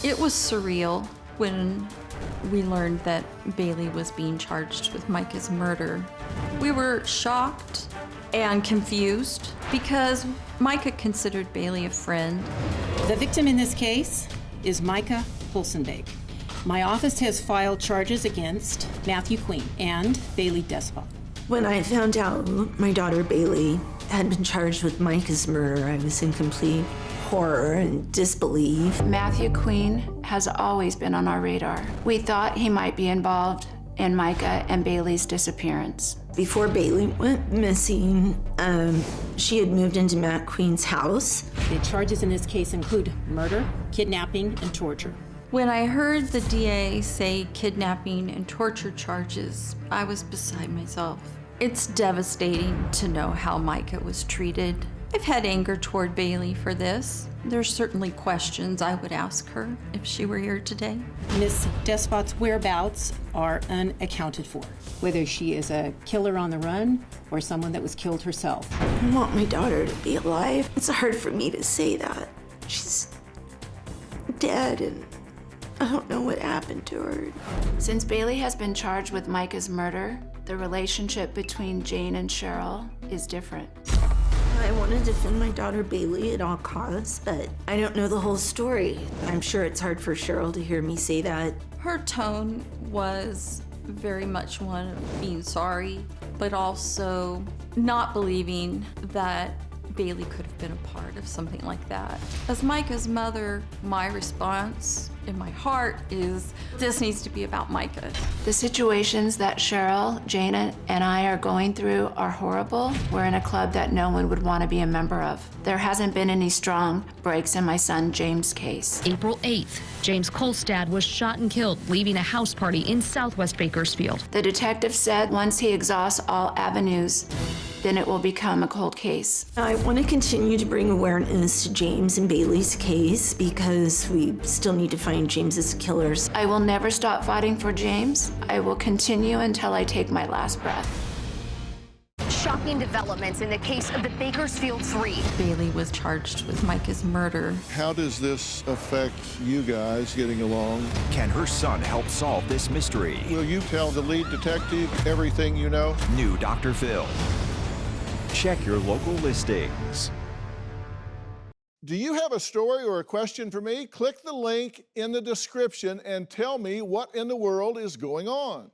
It was surreal when we learned that Baylee was being charged with Micah's murder. We were shocked and confused because Micah considered Baylee a friend. The victim in this case is Micah Hulsenbake. My office has filed charges against Matthew Queen and Baylee Despot. When I found out my daughter Baylee had been charged with Micah's murder, I was in complete horror and disbelief. Matthew Queen has always been on our radar. We thought he might be involved in Micah and Baylee's disappearance. Before Baylee went missing, she had moved into Matt Queen's house. The charges in this case include murder, kidnapping, and torture. When I heard the DA say kidnapping and torture charges, I was beside myself. It's devastating to know how Micah was treated. I've had anger toward Baylee for this. There's certainly questions I would ask her if she were here today. Miss Despot's whereabouts are unaccounted for, whether she is a killer on the run or someone that was killed herself. I want my daughter to be alive. It's hard for me to say that. She's dead and I don't know what happened to her. Since Baylee has been charged with Micah's murder, the relationship between Jane and Cheryl is different. I want to defend my daughter Baylee at all costs, but I don't know the whole story. I'm sure it's hard for Cheryl to hear me say that. Her tone was very much one of being sorry, but also not believing that Baylee could have been a part of something like that. As Micah's mother, my response in my heart is, this needs to be about Micah. The situations that Cheryl, Jane, and I are going through are horrible. We're in a club that no one would want to be a member of. There hasn't been any strong breaks in my son James' case. April 8th, James Kolstad was shot and killed, leaving a house party in Southwest Bakersfield. The detective said once he exhausts all avenues, then it will become a cold case. I want to continue to bring awareness to James and Baylee's case because we still need to find James's killers. I will never stop fighting for James. I will continue until I take my last breath. Shocking developments in the case of the Bakersfield Three. Baylee was charged with Micah's murder. How does this affect you guys getting along? Can her son help solve this mystery? Will you tell the lead detective everything you know? New Dr. Phil. Check your local listings. Do you have a story or a question for me? Click the link in the description and tell me what in the world is going on.